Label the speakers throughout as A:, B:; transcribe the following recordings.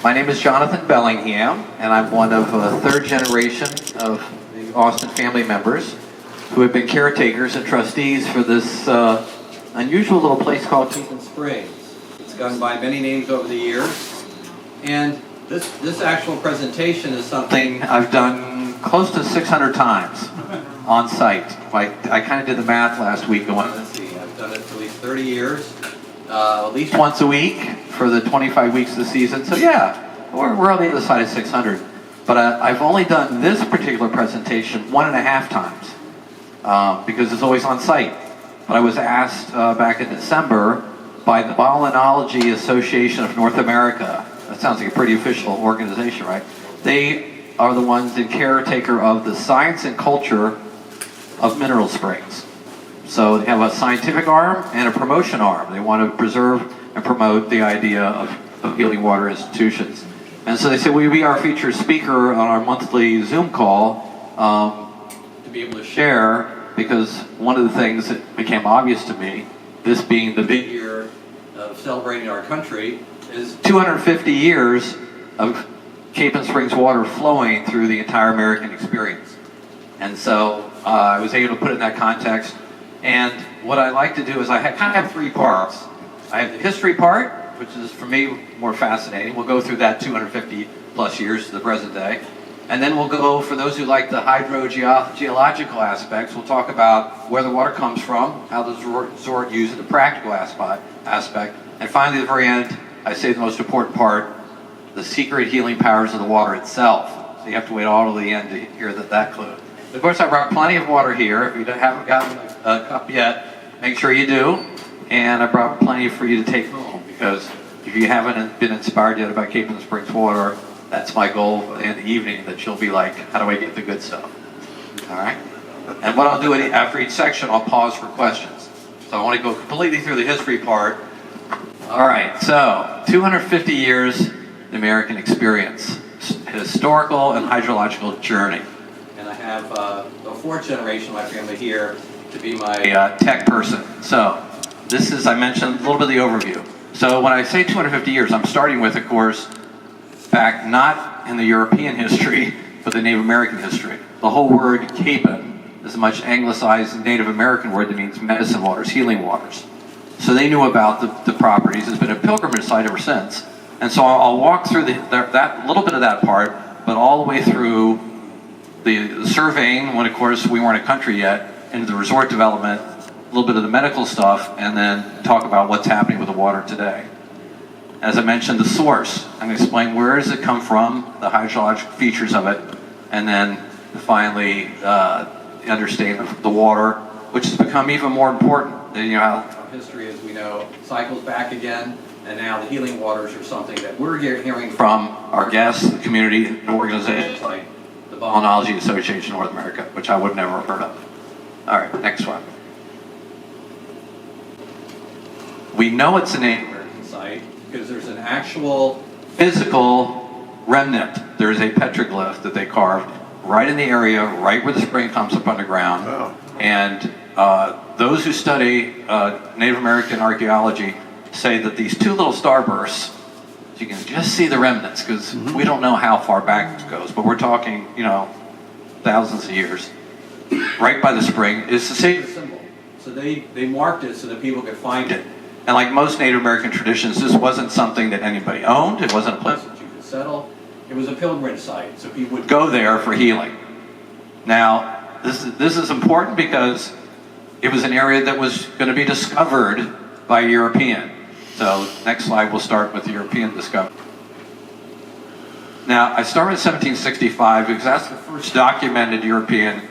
A: My name is Jonathan Bellingham, and I'm one of third generation of the Austin family members who have been caretakers and trustees for this unusual little place called Capon Springs. It's gone by many names over the years, and this actual presentation is something I've done close to 600 times on site. I kind of did the math last week going, let's see, I've done it for at least 30 years, at least once a week for the 25 weeks of the season. So yeah, we're on the other side of 600. But I've only done this particular presentation 1.5 times because it's always on site. But I was asked back in December by the Bollinology Association of North America. That sounds like a pretty official organization, right? They are the ones the caretaker of the science and culture of mineral springs. So they have a scientific arm and a promotion arm. They want to preserve and promote the idea of healing water institutions. And so they said, will you be our featured speaker on our monthly Zoom call to be able to share, because one of the things that became obvious to me, this being the big year of celebrating our country, is 250 years of Capon Springs water flowing through the entire American experience. And so I was able to put it in that context. And what I like to do is I kind of have 3 parts. I have the history part, which is for me more fascinating. We'll go through that 250 plus years to the present day. And then we'll go, for those who like the hydrogeological aspects, we'll talk about where the water comes from, how the resort uses the practical aspect. And finally, at the very end, I say the most important part, the secret healing powers of the water itself. So you have to wait all to the end to hear that clue. Of course, I brought plenty of water here. If you haven't gotten a cup yet, make sure you do. And I brought plenty for you to take home, because if you haven't been inspired yet about Capon Springs water, that's my goal in the evening, that you'll be like, how do I get the good stuff? All right? And what I'll do after each section, I'll pause for questions. So I want to go completely through the history part. All right, so 250 years the American experience, historical and hydrological journey. And I have the 4th generation of my family here to be my tech person. So this is, I mentioned, a little bit of the overview. So when I say 250 years, I'm starting with, of course, back not in the European history, but the Native American history. The whole word Capon is a much anglicized Native American word that means medicine waters, healing waters. So they knew about the properties. It's been a pilgrimage site ever since. And so I'll walk through that little bit of that part, but all the way through the surveying, when of course we weren't a country yet, into the resort development, a little bit of the medical stuff, and then talk about what's happening with the water today. As I mentioned, the source. I'm going to explain where does it come from, the hydrologic features of it, and then finally understanding of the water, which has become even more important. You know how history, as we know, cycles back again, and now the healing waters are something that we're hearing from our guests, the community, and organizations like the Bollinology Association of North America, which I would never have heard of. All right, next one. We know it's a Native American site because there's an actual physical remnant. There's a petroglyph that they carved right in the area, right where the spring comes up underground. Oh. And those who study Native American archaeology say that these 2 little starbursts, you can just see the remnants, because we don't know how far back it goes, but we're talking, thousands of years. Right by the spring is the sacred symbol. So they marked it so that people could find it. And like most Native American traditions, this wasn't something that anybody owned. It wasn't a place that you could settle. It was a pilgrimage site, so people would go there for healing. Now, this is important because it was an area that was going to be discovered by a European. So next slide, we'll start with the European discovery. Now, I started in 1765 because that's the first documented European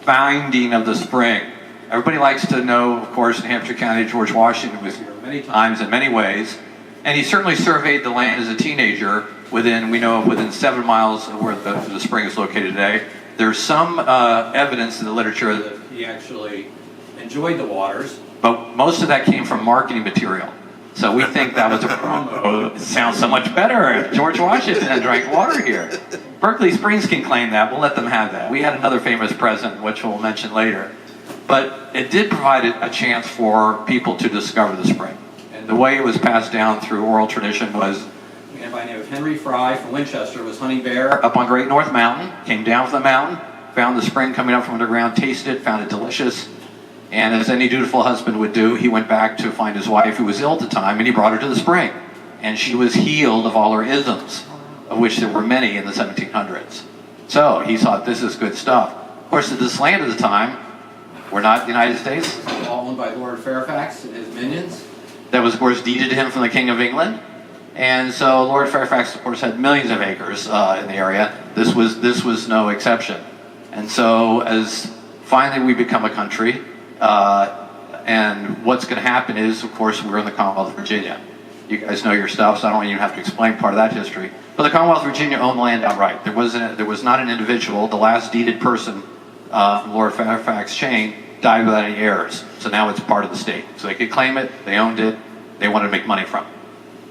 A: finding of the spring. Everybody likes to know, of course, in Hampshire County, George Washington was here many times in many ways, and he certainly surveyed the land as a teenager within 7 miles of where the spring is located today. There's some evidence in the literature that he actually enjoyed the waters, but most of that came from marketing material. So we think that was a promo. It sounds so much better if George Washington drank water here. Berkeley Springs can claim that. We'll let them have that. We had another famous president, which we'll mention later. But it did provide a chance for people to discover the spring. And the way it was passed down through oral tradition was Henry Fry from Winchester was hunting bear up on Great North Mountain, came down from the mountain, found the spring coming up from underground, tasted it, found it delicious, and as any dutiful husband would do, he went back to find his wife who was ill at the time, and he brought her to the spring. And she was healed of all her isms, of which there were many in the 1700s. So he thought, this is good stuff. Of course, this land at the time, we're not the United States, all owned by Lord Fairfax and his minions. That was, of course, deeded to him from the King of England. And so Lord Fairfax, of course, had millions of acres in the area. This was no exception. And so as finally we become a country, and what's going to happen is, of course, we're in the Commonwealth of Virginia. You guys know your stuff, so I don't even have to explain part of that history. But the Commonwealth of Virginia owned the land outright. There was not an individual. The last deeded person from Lord Fairfax's chain died without any heirs. So now it's part of the state. So they could claim it, they owned it, they wanted to make money from it.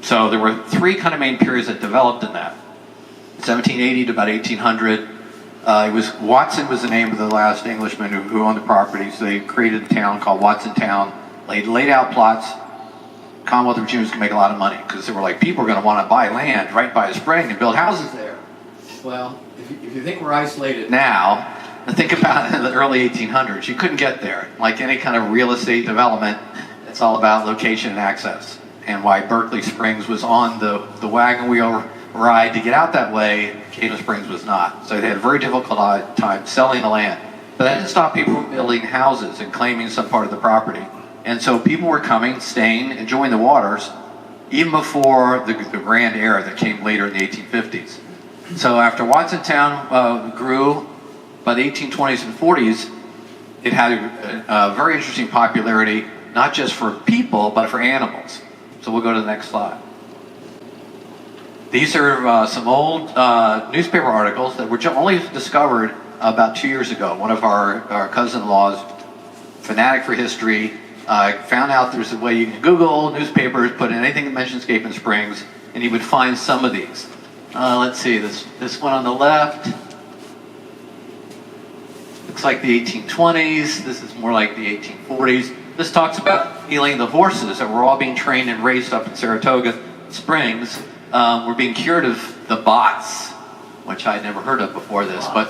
A: So there were three kind of main periods that developed in that. 1780 to about 1800. Watson was the name of the last Englishman who owned the property. So they created a town called Watson Town, laid out plots. Commonwealth of Virginia was going to make a lot of money because they were like, people are going to want to buy land right by a spring and build houses there. Well, if you think we're isolated now, and think about in the early 1800s, you couldn't get there. Like any kind of real estate development, it's all about location and access. And why Berkeley Springs was on the wagon wheel ride to get out that way, Capon Springs was not. So they had a very difficult time selling the land. But that didn't stop people from building houses and claiming some part of the property. And so people were coming, staying, enjoying the waters, even before the grand era that came later in the 1850s. So after Watsontown grew, by the 1820s and 40s, it had a very interesting popularity, not just for people, but for animals. So we'll go to the next slide. These are some old newspaper articles that were only discovered about 2 years ago. One of our cousin-in-laws, fanatic for history, found out there's a way you can Google newspapers, put in anything that mentions Capon Springs, and you would find some of these. Let's see, this one on the left looks like the 1820s. This is more like the 1840s. This talks about healing the horses that were all being trained and raised up in Saratoga Springs. Were being cured of the bots, which I'd never heard of before this. But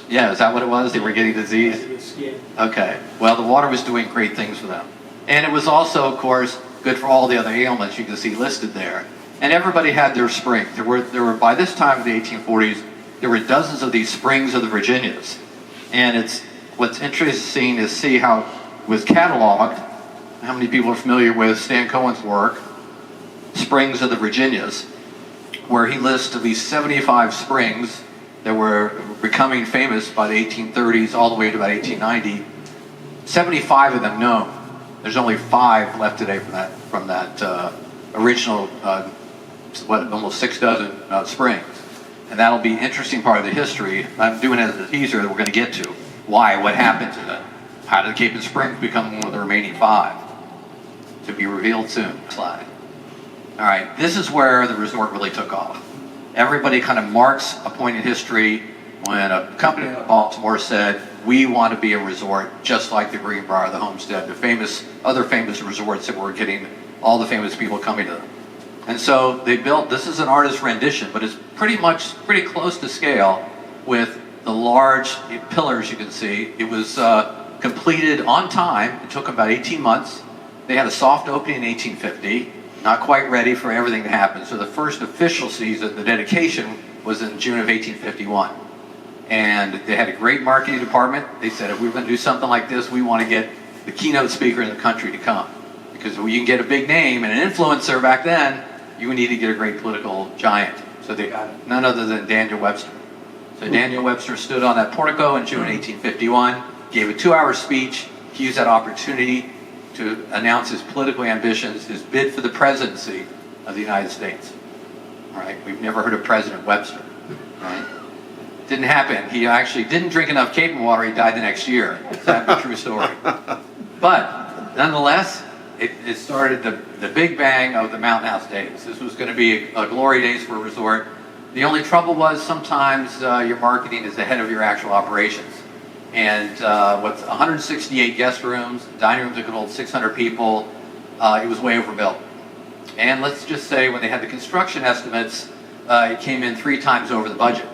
A: yeah, is that what it was? They were getting disease? Okay. Well, the water was doing great things for them. And it was also, of course, good for all the other ailments you can see listed there. And everybody had their spring. There were by this time of the 1840s, there were dozens of these springs of the Virginias. And what's interesting is see how it was cataloged. How many people are familiar with Stan Cohen's work, Springs of the Virginias, where he lists at least 75 springs that were becoming famous by the 1830s all the way to about 1890. 75 of them known. There's only 5 left today from that original, almost 6 dozen springs. And that'll be an interesting part of the history. I'm doing it as a teaser that we're going to get to. Why? What happened to them? How did Capon Springs become one of the remaining 5? To be revealed soon. Slide. All right, this is where the resort really took off. Everybody kind of marks a point in history when a company in Baltimore said, we want to be a resort just like the Greenbrier, the Homestead, the other famous resorts that were getting all the famous people coming to them. And so they built, this is an artist's rendition, but it's pretty close to scale with the large pillars you can see. It was completed on time. It took about 18 months. They had a soft opening in 1850. Not quite ready for everything to happen. So the first official season, the dedication, was in June of 1851. And they had a great marketing department. They said, if we were going to do something like this, we want to get the keynote speaker in the country to come. Because when you can get a big name and an influencer back then, you need to get a great political giant. So they got none other than Daniel Webster. So Daniel Webster stood on that portico in June 1851, gave a 2-hour speech. He used that opportunity to announce his political ambitions, his bid for the presidency of the United States. All right, we've never heard of President Webster. Right? Didn't happen. He actually didn't drink enough Capon water. He died the next year. That's a true story. But nonetheless, it started the big bang of the Mountain House days. This was going to be a glory days for a resort. The only trouble was sometimes your marketing is ahead of your actual operations. And with 168 guest rooms, dining rooms that could hold 600 people, it was way overbuilt. And let's just say when they had the construction estimates it came in 3 times over the budget.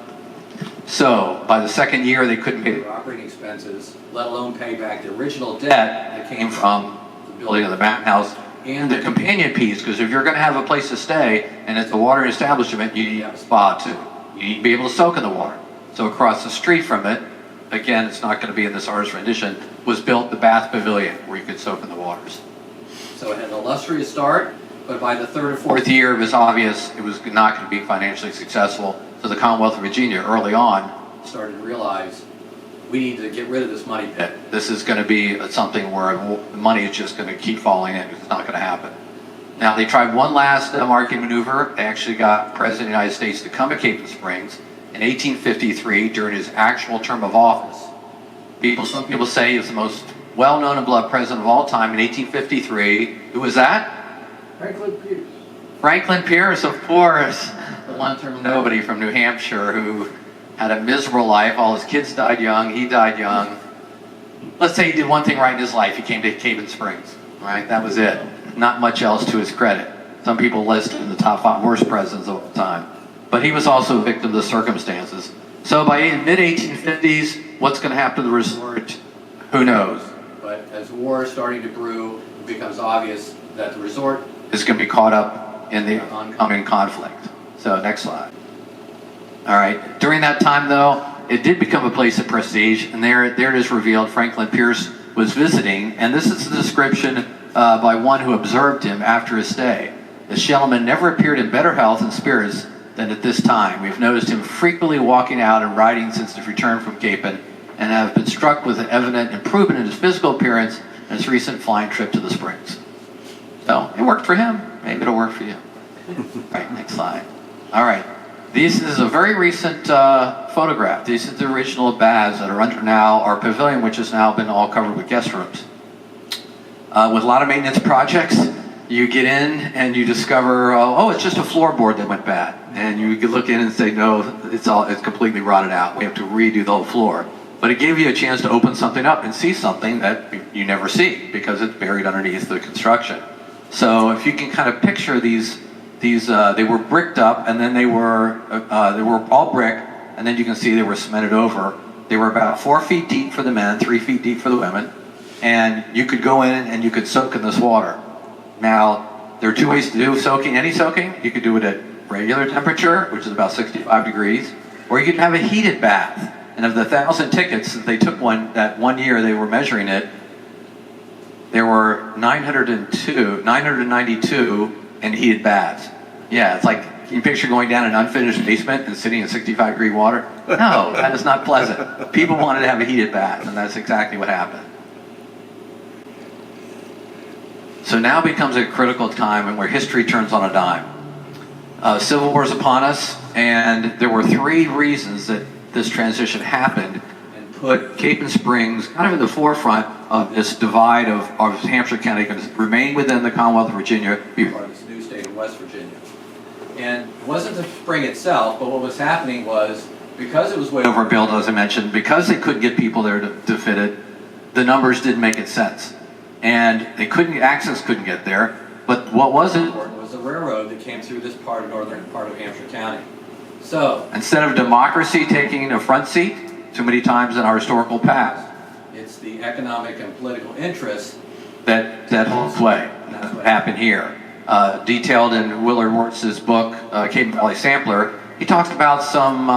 A: So by the second year, they couldn't pay their operating expenses, let alone pay back the original debt that came from the building of the mountain house and the companion piece, because if you're going to have a place to stay and it's a water establishment, you need to have a spa too. You need to be able to soak in the water. So across the street from it, again, it's not going to be in this artist rendition, was built the Bath Pavilion where you could soak in the waters. So it had an illustrious start, but by the 3rd or 4th year, it was obvious it was not going to be financially successful. So the Commonwealth of Virginia, early on, started to realize we need to get rid of this money pit. This is going to be something where the money is just going to keep falling in. It's not going to happen. Now, they tried one last marketing maneuver. They actually got the President of the United States to come to Capon Springs in 1853 during his actual term of office. Some people say he was the most well-known and beloved president of all time in 1853. Who was that?
B: Franklin Pierce.
A: Franklin Pierce, of course. The one-term nobody from New Hampshire who had a miserable life. All his kids died young. He died young. Let's say he did one thing right in his life. He came to Capon Springs. Right? That was it. Not much else to his credit. Some people list him in the top 5 worst presidents of all time. But he was also a victim of the circumstances. So by mid-1850s, what's going to happen to the resort? Who knows? But as war is starting to brew, it becomes obvious that the resort is going to be caught up in the oncoming conflict. So next slide. All right. During that time, though, it did become a place of prestige, and there it is revealed Franklin Pierce was visiting, and this is the description by one who observed him after his stay. This gentleman never appeared in better health and spirits than at this time. We've noticed him frequently walking out and riding since his return from Capon, and have been struck with an evident improvement in his physical appearance and his recent flying trip to the Springs. So it worked for him. Maybe it'll work for you. All right, next slide. All right. This is a very recent photograph. These are the original baths that are under now our pavilion, which has now been all covered with guest rooms. With a lot of maintenance projects, you get in and you discover, oh, it's just a floorboard that went bad. And you could look in and say, no, it's completely rotted out. We have to redo the whole floor. But it gave you a chance to open something up and see something that you never see because it's buried underneath the construction. So if you can kind of picture these they were bricked up, and then they were all brick, and then you can see they were cemented over. They were about 4 feet deep for the men, 3 feet deep for the women, and you could go in and you could soak in this water. Now, there are 2 ways to do soaking. Any soaking, you could do it at regular temperature, which is about 65 degrees, or you could have a heated bath. And of the 1,000 tickets that they took that one year they were measuring it, there were 992 in heated baths. Yeah, it's like, can you picture going down an unfinished basement and sitting in 65-degree water? No, that is not pleasant. People wanted to have a heated bath, and that's exactly what happened. So now becomes a critical time and where history turns on a dime. Civil War is upon us, and there were 3 reasons that this transition happened and put Capon Springs kind of in the forefront of this divide of Hampshire County going to remain within the Commonwealth of Virginia, be part of this new state of West Virginia. And it wasn't the spring itself, but what was happening was, because it was way overbuilt, as I mentioned, because they couldn't get people there to fit it, the numbers didn't make it sense. And access couldn't get there, but what was important was the railroad that came through this northern part of Hampshire County. So, instead of democracy taking a front seat, too many times in our historical past, it's the economic and political interests that hold sway. And that's what happened here. Detailed in Willard Wirtz's book, Capon Valley Sampler, he talks about some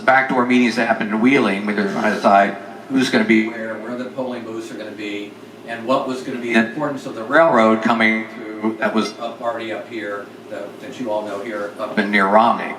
A: backdoor meetings that happened in Wheeling, where they're trying to decide who's going to be where the polling booths are going to be, and what was going to be the importance of the railroad coming through that was already up here, that you all know here, up in near Romney.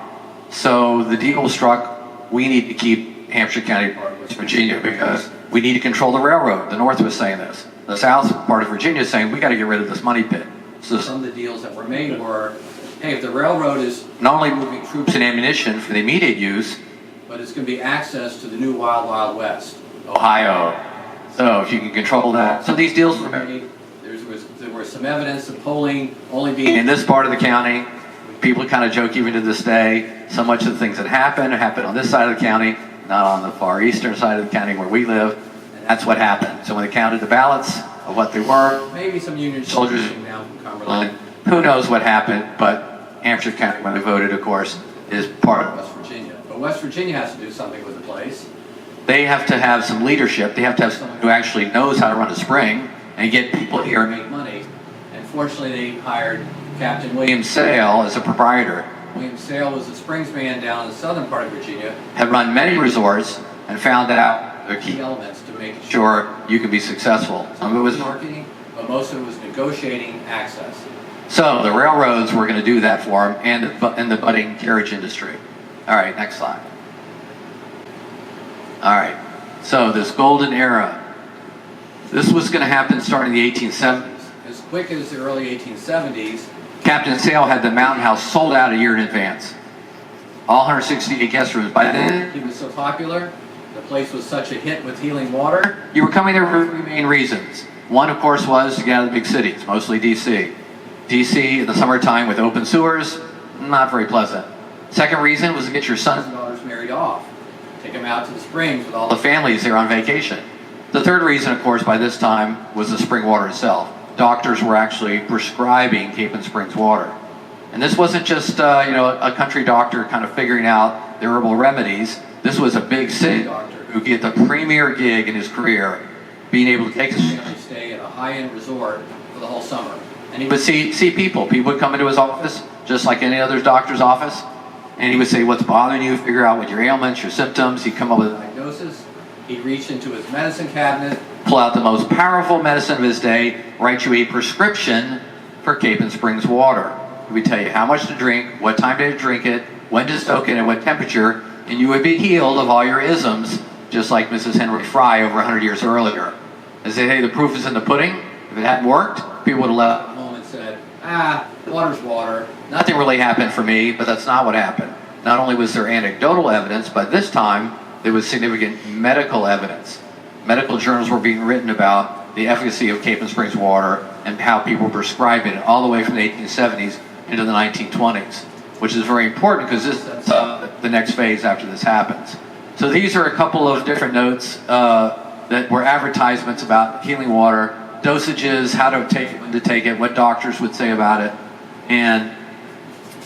A: So the deal was struck, we need to keep Hampshire County part of West Virginia because we need to control the railroad. The North was saying this. The South part of Virginia is saying, we got to get rid of this money pit. So some of the deals that were made were, hey, if the railroad is not only moving troops and ammunition for the immediate use, but it's going to be access to the new Wild Wild West, Ohio. So if you can control that. So these deals were made. There was some evidence of polling only being in this part of the county. People kind of joke even to this day, so much of the things that happened on this side of the county, not on the far eastern side of the county where we live. And that's what happened. So when they counted the ballots of what they were, maybe some Union soldiers came down from Cumberland. Who knows what happened, but Hampshire County, when they voted, of course, is part of
B: West Virginia. But West Virginia has to do something with the place.
A: They have to have some leadership. They have to have someone who actually knows how to run a spring and get people here and make money.
B: And fortunately, they hired Captain
A: William Sale as a proprietor.
B: William Sale was a springs man down in the southern part of Virginia.
A: Had run many resorts and found out the key
B: elements to make
A: sure you can be successful. Some of it was
B: marketing, but most of it was negotiating access.
A: So the railroads were going to do that for them, and the budding carriage industry. All right, next slide. All right, so this golden era, this was going to happen starting in the 1870s.
B: As quick as the early 1870s,
A: Captain Sale had the Mountain House sold out a year in advance. All 168 guest rooms. By then,
B: he was so popular, the place was such a hit with healing water.
A: You were coming there for three main reasons. One, of course, was to get out of the big cities, mostly D.C. D.C. in the summertime with open sewers, not very pleasant. Second reason was to get your sons and daughters married off. Take them out to the springs with all the families there on vacation. The third reason, of course, by this time was the spring water itself. Doctors were actually prescribing Capon Springs water. And this wasn't just a country doctor kind of figuring out the herbal remedies. This was a big city doctor who get the premier gig in his career, being able to take his family stay at a high-end resort for the whole summer. And he would see people. People would come into his office, just like any other doctor's office, and he would say, what's bothering you, figure out what your ailments, your symptoms. He'd come up with a diagnosis. He'd reach into his medicine cabinet, pull out the most powerful medicine of his day, write you a prescription for Capon Springs water. He would tell you how much to drink, what time to drink it, when to soak it, at what temperature, and you would be healed of all your isms, just like Mrs. Henry Fry over 100 years earlier. They say, hey, the proof is in the pudding. If it hadn't worked, people would have left home and said, water's water. Nothing really happened for me, but that's not what happened. Not only was there anecdotal evidence, but this time there was significant medical evidence. Medical journals were being written about the efficacy of Capon Springs water and how people were prescribing it all the way from the 1870s into the 1920s, which is very important because this is the next phase after this happens. So these are a couple of different notes that were advertisements about healing water, dosages, how to take it, when to take it, what doctors would say about it. And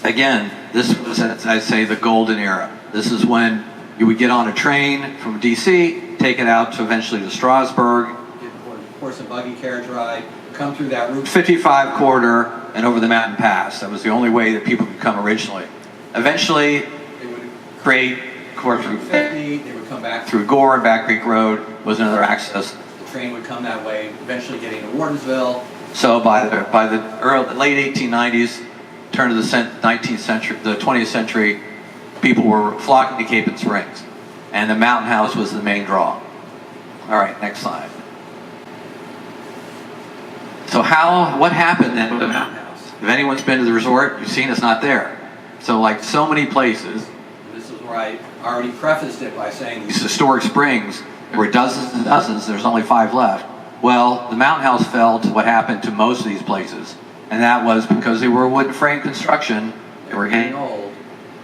A: again, this was, as I say, the golden era. This is when you would get on a train from DC, take it out to eventually to Strasbourg, get a horse and buggy carriage ride, come through that Route 55 corridor and over the mountain pass. That was the only way that people could come originally. Eventually, they would create course Route 50, they would come back through Gore and Back Creek Road was another access. The train would come that way, eventually getting to Wardensville. So by the late 1890s, turn of the 19th century, the 20th century, people were flocking to Capon Springs, and the Mountain House was the main draw. All right, next slide. So what happened then with the Mountain House? If anyone's been to the resort, you've seen it's not there. So like so many places, this is where I already prefaced it by saying these historic springs, there were dozens and dozens, there's only 5 left. Well, the Mountain House fell to what happened to most of these places, and that was because they were wooden frame construction, they were getting old,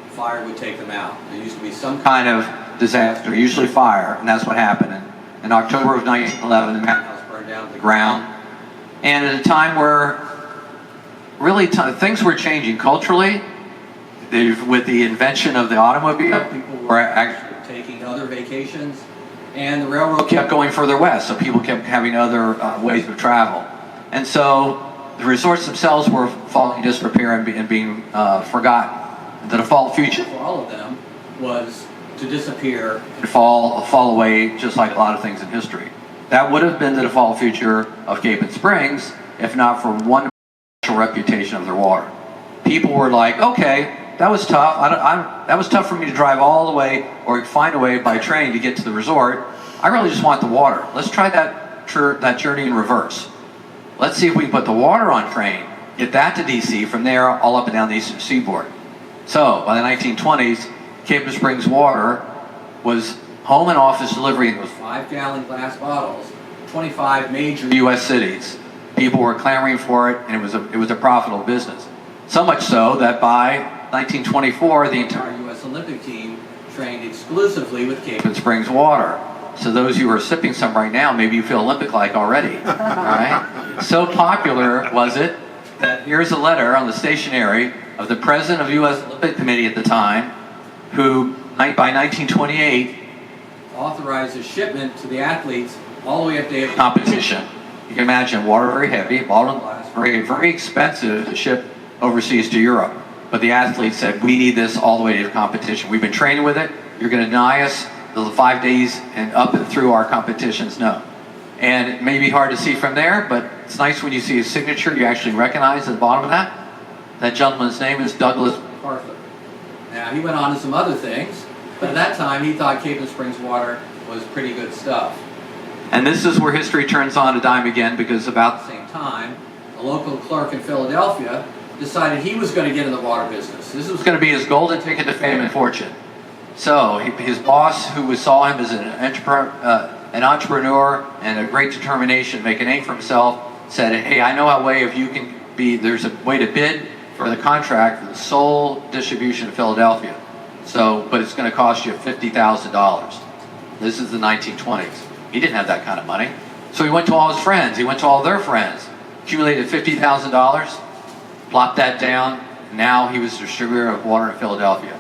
A: fire would take them out. There used to be some kind of disaster, usually fire, and that's what happened. And in October of 1911, the Mountain House burned down to the ground. And at a time where really things were changing culturally, with the invention of the automobile, people were actually taking other vacations, and the railroad kept going further west, so people kept having other ways of travel. And so the resorts themselves were falling in disrepair and being forgotten. The default future for all of them was to disappear and fall away, just like a lot of things in history. That would have been the default future of Capon Springs, if not for one reputation of their water. People were like, okay, that was tough. That was tough for me to drive all the way or find a way by train to get to the resort. I really just want the water. Let's try that journey in reverse. Let's see if we can put the water on train, get that to DC, from there all up and down the eastern seaboard. So by the 1920s, Capon Springs water was home and office delivery in those 5-gallon glass bottles, 25 major U.S. cities. People were clamoring for it, and it was a profitable business. So much so that by 1924, the entire U.S. Olympic team trained exclusively with Capon Springs water. So those who are sipping some right now, maybe you feel Olympic-like already. All right? So popular was it that here's a letter on the stationery of the president of the U.S. Olympic Committee at the time, who by 1928
B: authorized a shipment to the athletes all the way up to
A: competition. You can imagine water very heavy, bottled glass, very expensive to ship overseas to Europe. But the athletes said, we need this all the way to competition. We've been training with it. You're going to deny us the 5 days and up and through our competitions? No. And it may be hard to see from there, but it's nice when you see his signature, you actually recognize at the bottom of that. That gentleman's name is Douglas MacArthur.
B: Now, he went on to some other things, but at that time he thought Capon Springs water was pretty good stuff.
A: And this is where history turns on a dime again, because about
B: At the same time, a local clerk in Philadelphia decided he was going to get in the water business. This was
A: going to be his golden ticket to fame and fortune. So his boss, who saw him as an entrepreneur and a great determination to make a name for himself, said, hey, I know a way if you can be, there's a way to bid for the contract for the sole distribution of Philadelphia. So, but it's going to cost you $50,000. This is the 1920s. He didn't have that kind of money. So he went to all his friends. He went to all their friends. Accumulated $50,000, plopped that down. Now he was distributor of water in Philadelphia.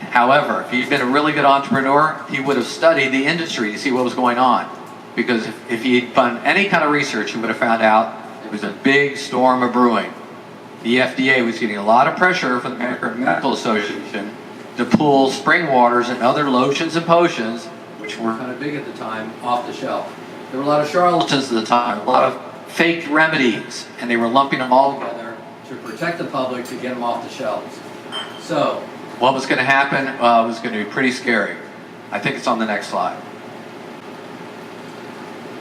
A: However, if he'd been a really good entrepreneur, he would have studied the industry to see what was going on. Because if he had done any kind of research, he would have found out there was a big storm of brewing. The FDA was getting a lot of pressure from the American Medical Association to pull spring waters and other lotions and potions, which were
B: kind of big at the time, off the shelf.
A: There were a lot of charlatans at the time, a lot of fake remedies, and they were lumping them all together
B: to protect the public to get them off the shelves. So,
A: what was going to happen was going to be pretty scary. I think it's on the next slide.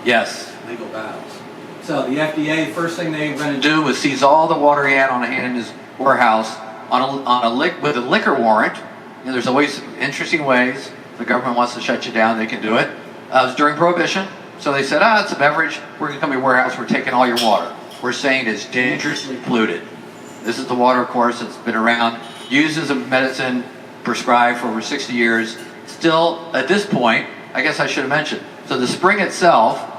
A: Yes.
B: Legal battles. So the FDA, the first thing they were going to
A: do was seize all the water he had on hand in his warehouse with a liquor warrant. You know, there's always interesting ways. If the government wants to shut you down, they can do it. It was during Prohibition. So they said, it's a beverage. We're going to come to your warehouse. We're taking all your water. We're saying it's dangerously polluted. This is the water, of course, that's been around, used as a medicine, prescribed for over 60 years. Still, at this point, I guess I should have mentioned, so the spring itself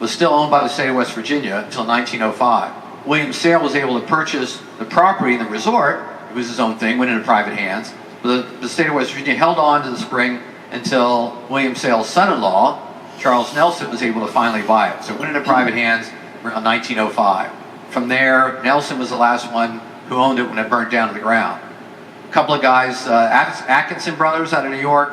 A: was still owned by the state of West Virginia until 1905. William Sale was able to purchase the property and the resort. It was his own thing, went into private hands. But the state of West Virginia held on to the spring until William Sale's son-in-law, Charles Nelson, was able to finally buy it. So it went into private hands around 1905. From there, Nelson was the last one who owned it when it burned down to the ground. A couple of guys, Atkinson brothers out of New York,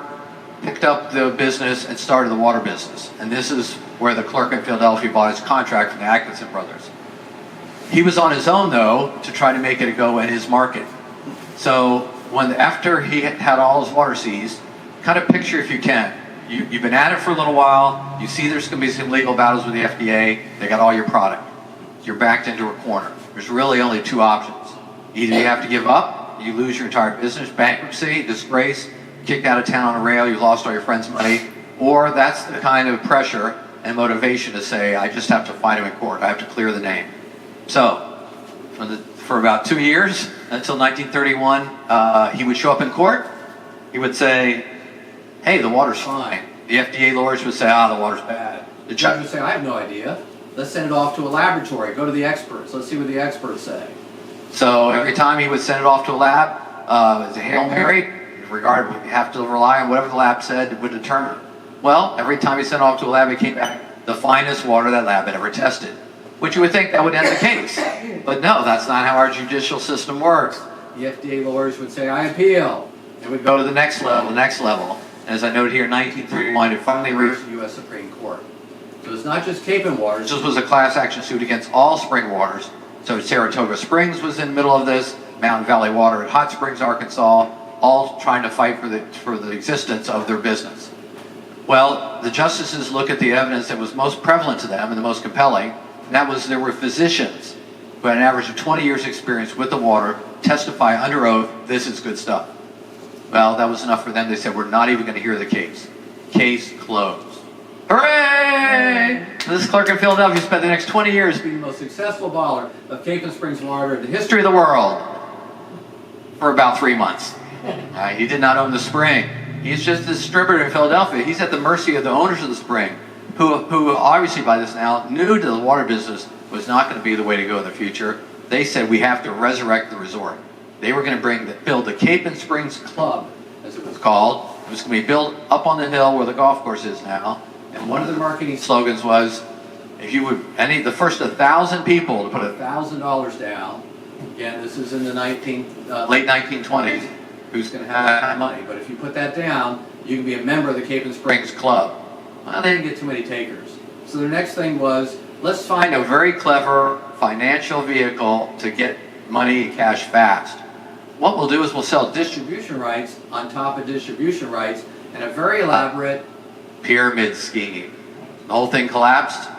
A: picked up the business and started the water business. And this is where the clerk in Philadelphia bought his contract from the Atkinson brothers. He was on his own, though, to try to make it go in his market. So after he had all his water seized, kind of picture, if you can, you've been at it for a little while, you see there's going to be some legal battles with the FDA, they got all your product. You're backed into a corner. There's really only two options. Either you have to give up, you lose your entire business, bankruptcy, disgrace, kicked out of town on a rail, you lost all your friends' money, or that's the kind of pressure and motivation to say, I just have to fight him in court, I have to clear the name. So, for about 2 years, until 1931, he would show up in court, he would say, hey, the water's fine. The FDA lawyers would say, the water's bad.
B: The judge would say, I have no idea. Let's send it off to a laboratory, go to the experts, let's see what the experts say.
A: So every time he would send it off to a lab, it was a Hail Mary. You have to rely on whatever the lab said would determine. Well, every time he sent it off to a lab, it came back the finest water that lab had ever tested. Which you would think that would end the case. But no, that's not how our judicial system works.
B: The FDA lawyers would say, I appeal.
A: It would go to the next level, And as I noted here, in 1931, it finally reached
B: the U.S. Supreme Court. So it's not just Capon waters.
A: This was a class action suit against all spring waters. So Saratoga Springs was in the middle of this, Mountain Valley Water at Hot Springs, Arkansas, all trying to fight for the existence of their business. Well, the justices look at the evidence that was most prevalent to them and the most compelling, and that was there were physicians who had an average of 20 years experience with the water testify under oath, this is good stuff. Well, that was enough for them. They said, we're not even going to hear the case. Case closed. Hooray! This clerk in Philadelphia spent the next 20 years being the most successful bottler of Capon Springs water in the history of the world for about 3 months. He did not own the spring. He's just a distributor in Philadelphia. He's at the mercy of the owners of the spring, who obviously by this now knew that the water business was not going to be the way to go in the future. They said, we have to resurrect the resort. They were going to build the Capon Springs Club, as it was called. It was going to be built up on the hill where the golf course is now. And one of the marketing slogans was, if you would, the first 1,000 people to put $1,000 down, again, this is in the late 1920s, who's going to have that kind of money? But if you put that down, you can be a member of the Capon Springs Club. Well, they didn't get too many takers. So their next thing was, let's find a very clever financial vehicle to get money and cash fast. What we'll do is we'll sell distribution rights on top of distribution rights in a very elaborate pyramid scheme. The whole thing collapsed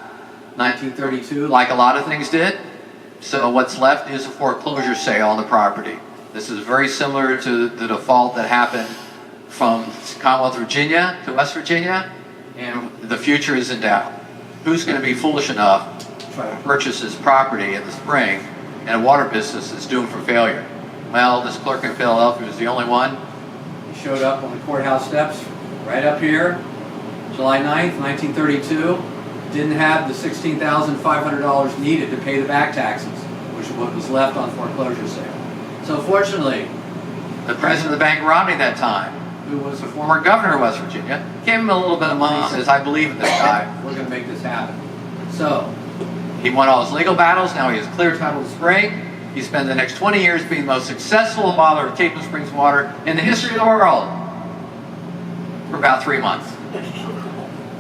A: 1932, like a lot of things did. So what's left is a foreclosure sale on the property. This is very similar to the default that happened from Commonwealth Virginia to West Virginia, and the future is in doubt. Who's going to be foolish enough to try to purchase this property in the spring, and a water business is doomed for failure? Well, this clerk in Philadelphia was the only one. He showed up on the courthouse steps right up here, July 9th, 1932. Didn't have the $16,500 needed to pay the back taxes, which is what was left on foreclosure sale. So fortunately, the president of the Bank of Romney at that time, who was a former governor of West Virginia, gave him a little bit of money. He says, I believe in this guy. We're going to make this happen. So he won all his legal battles. Now he has clear title to spring. He spent the next 20 years being the most successful bottler of Capon Springs water in the history of the world for about 3 months.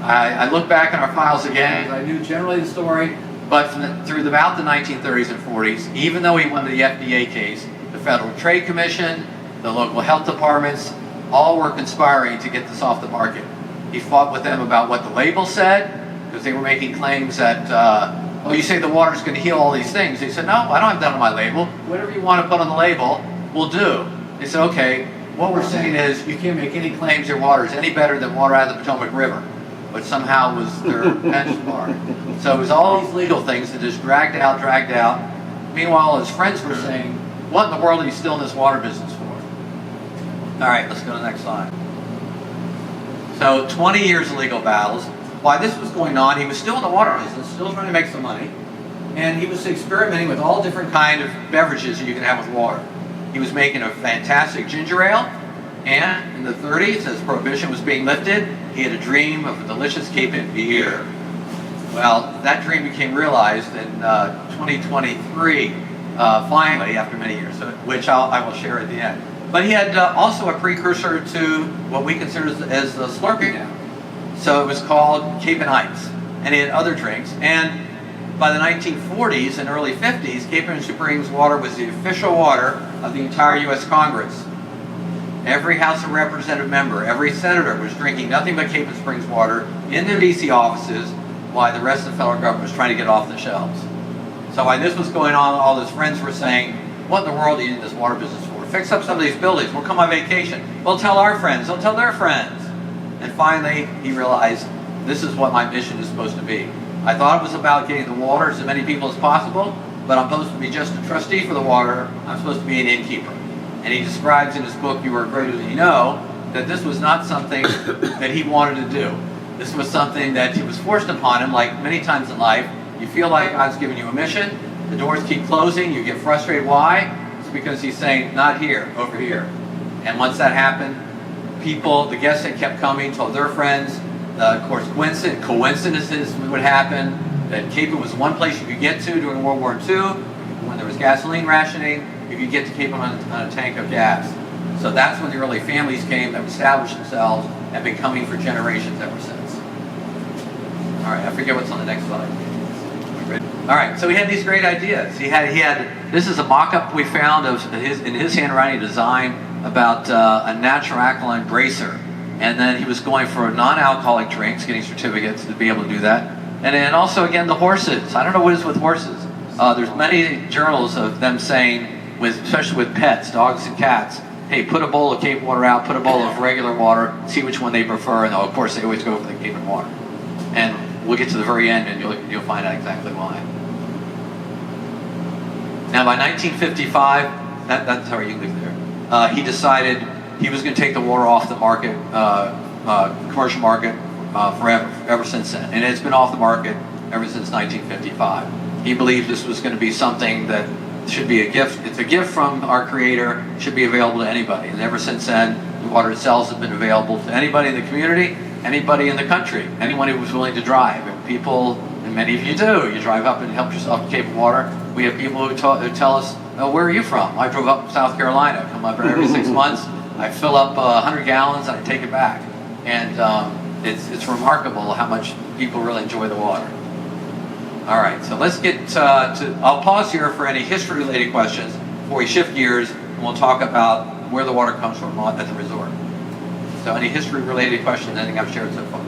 A: I look back in our files again. I knew generally the story, but through about the 1930s and 40s, even though he won the FDA case, the Federal Trade Commission, the local health departments, all were conspiring to get this off the market. He fought with them about what the label said, because they were making claims that, oh, you say the water's going to heal all these things. They said, no, I don't have that on my label. Whatever you want to put on the label, we'll do. They said, okay, what we're saying is you can't make any claims your water is any better than water out of the Potomac River, which somehow was their benchmark. So it was all these legal things that just dragged out. Meanwhile, his friends were saying, what in the world are you still in this water business for? All right, let's go to the next slide. So 20 years of legal battles. While this was going on, he was still in the water business, still trying to make some money, and he was experimenting with all different kind of beverages that you can have with water. He was making a fantastic ginger ale, and in the 30s, as Prohibition was being lifted, he had a dream of a delicious Capon beer. Well, that dream became realized in 2023, finally, after many years, which I will share at the end. But he had also a precursor to what we consider as the Slurpee now. So it was called Caponites, and he had other drinks. And by the 1940s and early 50s, Capon Springs water was the official water of the entire U.S. Congress. Every House of Representative member, every senator was drinking nothing but Capon Springs water in their D.C. offices, while the rest of the federal government was trying to get off the shelves. So while this was going on, all his friends were saying, what in the world are you in this water business for? Fix up some of these buildings. We'll come on vacation. We'll tell our friends. They'll tell their friends. And finally, he realized, this is what my mission is supposed to be. I thought it was about getting the water to as many people as possible, but I'm supposed to be just a trustee for the water. I'm supposed to be an innkeeper. And he describes in his book, You Are Greater Than You Know, that this was not something that he wanted to do. This was something that he was forced upon him, like many times in life. You feel like God's giving you a mission. The doors keep closing. You get frustrated. Why? It's because he's saying, not here, over here. And once that happened, people, the guests that kept coming, told their friends. Of course, coincidences would happen. That Capon was one place you could get to during World War II. When there was gasoline rationing, you could get to Capon on a tank of gas. So that's when the early families came that established themselves and have been coming for generations ever since. All right, I forget what's on the next slide. All right, so he had these great ideas. He had this is a mock-up we found of in his handwriting design about a natural alkaline bracer. And then he was going for non-alcoholic drinks, getting certificates to be able to do that. And then also, again, the horses. I don't know what it is with horses. There's many journals of them saying, especially with pets, dogs and cats, hey, put a bowl of Cape water out, put a bowl of regular water, see which one they prefer, and of course they always go for the Capon water. And we'll get to the very end and you'll find out exactly why. Now by 1955, that's how you can leave there, he decided he was going to take the water off the market, commercial market, ever since then. And it's been off the market ever since 1955. He believed this was going to be something that should be a gift. It's a gift from our Creator. Should be available to anybody. And ever since then, the water itself has been available to anybody in the community, anybody in the country, anyone who was willing to drive. And people, and many of you do, you drive up and help yourself to Capon Water. We have people who tell us, oh, where are you from? I drove up from South Carolina. I come up every 6 months. I fill up 100 gallons and I take it back. And it's remarkable how much people really enjoy the water. All right, so let's get I'll pause here for any history-related questions before we shift gears, and we'll talk about where the water comes from at the resort. So any history-related questions, anything I've shared so far?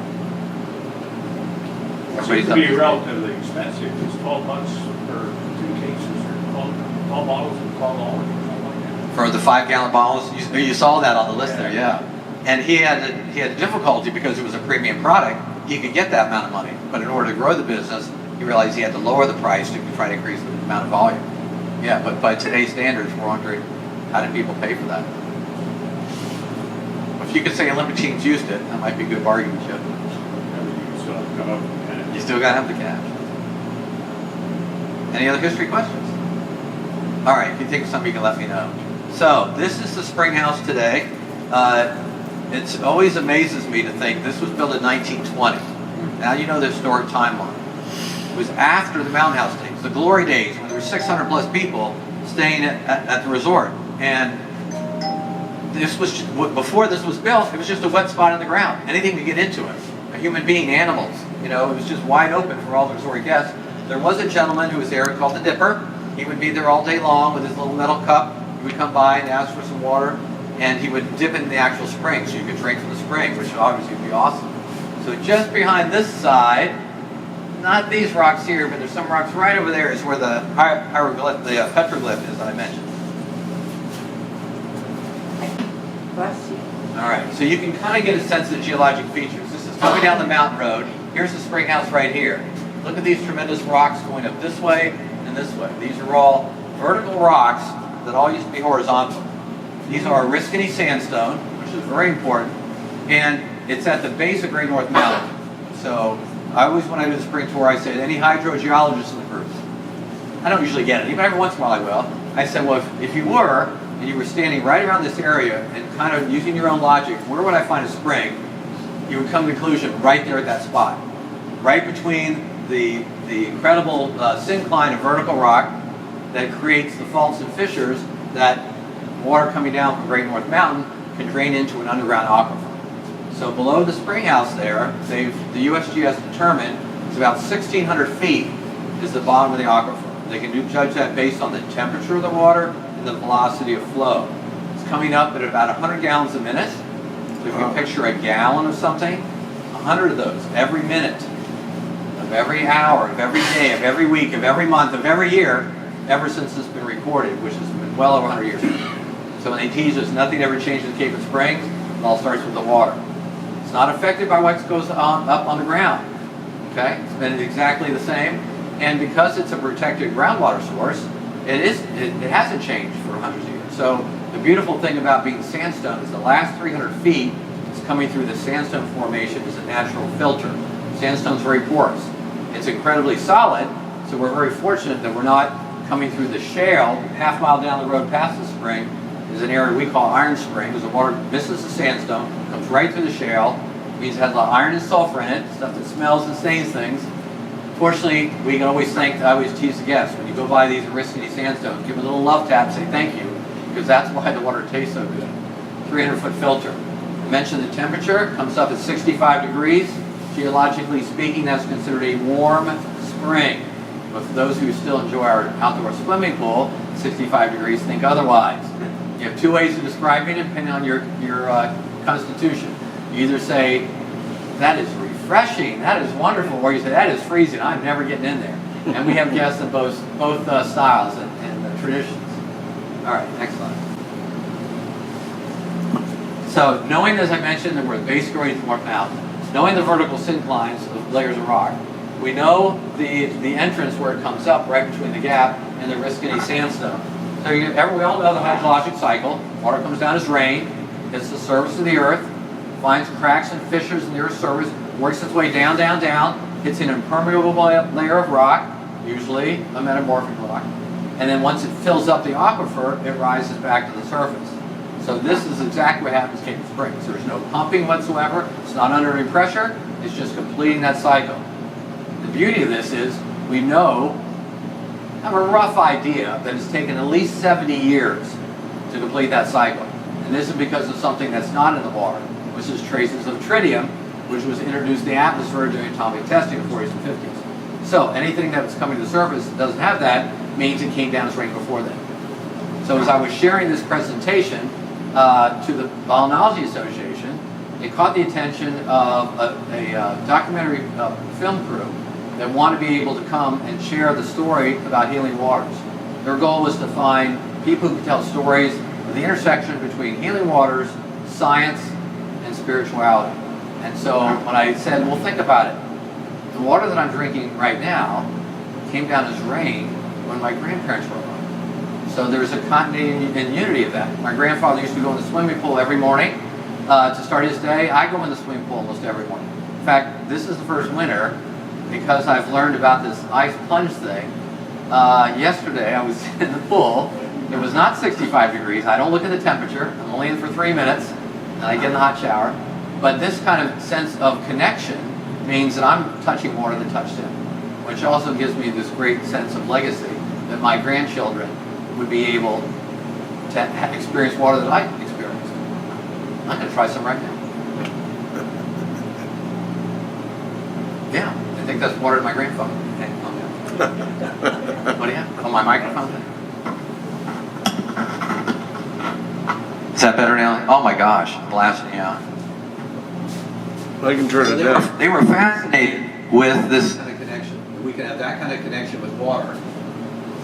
C: It seems to be relatively expensive. It's $12 for 2 cases or 12 bottles of 12 dollars or something like that.
A: For the 5-gallon bottles, you saw that on the list there, yeah. And he had difficulty because it was a premium product. He could get that amount of money, but in order to grow the business, he realized he had to lower the price to try to increase the amount of volume. Yeah, but by today's standards, we're wondering, how did people pay for that? If you could say Olympic teams used it, that might be a good bargaining chip. You still got to have the cash. Any other history questions? All right, if you think of something, you can let me know. So this is the spring house today. It always amazes me to think this was built in 1920. Now you know the historic timeline. It was after the Mountain House days, the glory days, when there were 600 plus people staying at the resort. And this was, before this was built, it was just a wet spot on the ground. Anything to get into it. A human being, animals. You know, it was just wide open for all the resort guests. There was a gentleman who was there called the Dipper. He would be there all day long with his little metal cup. He would come by and ask for some water, and he would dip in the actual spring so you could drink from the spring, which obviously would be awesome. So just behind this side, not these rocks here, but there's some rocks right over there is where the hieroglyph, the petroglyph is that I mentioned. All right, so you can kind of get a sense of the geologic features. This is coming down the mountain road. Here's the spring house right here. Look at these tremendous rocks going up this way and this way. These are all vertical rocks that all used to be horizontal. These are Oriskany sandstone, which is very important, and it's at the base of Great North Mountain. So I always, when I do the spring tour, I say, any hydrogeologists in the group? I don't usually get it. Even every once in a while I will. I said, well, if you were, and you were standing right around this area and kind of using your own logic, where would I find a spring? You would come to the conclusion right there at that spot. Right between the incredible syncline of vertical rock that creates the faults and fissures that water coming down from Great North Mountain can drain into an underground aquifer. So below the spring house there, the USGS determined it's about 1,600 feet is the bottom of the aquifer. They can judge that based on the temperature of the water and the velocity of flow. It's coming up at about 100 gallons a minute. So if you picture a gallon of something, 100 of those every minute, of every hour, of every day, of every week, of every month, of every year, ever since it's been recorded, which has been well over 100 years. So when they tease us, nothing ever changes in Capon Springs. It all starts with the water. It's not affected by what goes on, up on the ground. Okay, it's been exactly the same, and because it's a protected groundwater source, it hasn't changed for hundreds of years. So the beautiful thing about being sandstone is the last 300 feet is coming through the sandstone formation as a natural filter. Sandstone's very porous. It's incredibly solid, so we're very fortunate that we're not coming through the shale. Half mile down the road past the spring is an area we call Iron Spring, because the water misses the sandstone, comes right through the shale. It means it has a lot of iron and sulfur in it, stuff that smells and stains things. Fortunately, we can always thank, I always tease the guests, when you go by these Oriskany sandstones, give them a little love tap and say thank you, because that's why the water tastes so good. 300-foot filter. I mentioned the temperature, comes up at 65 degrees. Geologically speaking, that's considered a warm spring. But for those who still enjoy our outdoor swimming pool, 65 degrees, think otherwise. You have two ways of describing it depending on your constitution. You either say, that is refreshing, that is wonderful, or you say, that is freezing, I'm never getting in there. And we have guests of both styles and traditions. All right, next slide. So knowing, as I mentioned, that we're at base grade North Mountain, knowing the vertical synclines of layers of rock, we know the entrance where it comes up right between the gap and the Oriskany sandstone. So we all know the hydrologic cycle. Water comes down as rain, hits the surface of the earth, finds cracks and fissures in the earth's surface, works its way down, down, down, hits an impermeable layer of rock, usually a metamorphic rock,
B: and then once it fills up the aquifer, it rises back to the surface. So this is exactly what happens at Capon Springs. There's no pumping whatsoever. It's not under any pressure. It's just completing that cycle. The beauty of this is we have a rough idea that it's taken at least 70 years to complete that cycle. And this is because of something that's not in the water, which is traces of tritium, which was introduced in the atmosphere during atomic testing in the 40s and 50s. So anything that's coming to the surface that doesn't have that means it came downstream before then. So as I was sharing this presentation to the Volcanology Association, it caught the attention of a documentary film crew that wanted to be able to come and share the story about healing waters. Their goal was to find people who could tell stories of the intersection between healing waters, science, and spirituality. And so when I said, well, think about it. The water that I'm drinking right now came down as rain when my grandparents were alive. So there's a continuity and unity of that. My grandfather used to go in the swimming pool every morning to start his day. I go in the swimming pool almost every morning. In fact, this is the first winter because I've learned about this ice plunge thing. Yesterday I was in the pool. It was not 65 degrees. I don't look at the temperature. I'm only in for 3 minutes and I get in the hot shower. But this kind of sense of connection means that I'm touching water that touched him, which also gives me this great sense of legacy that my grandchildren would be able to experience water that I experienced. I'm going to try some right now. Yeah, I think that's water to my grandfather. Okay, what do you have? Oh, my microphone? Is that better now? Oh my gosh, blasting out.
D: I can turn it down.
A: They were fascinated with this
B: kind of connection. We can have that kind of connection with water,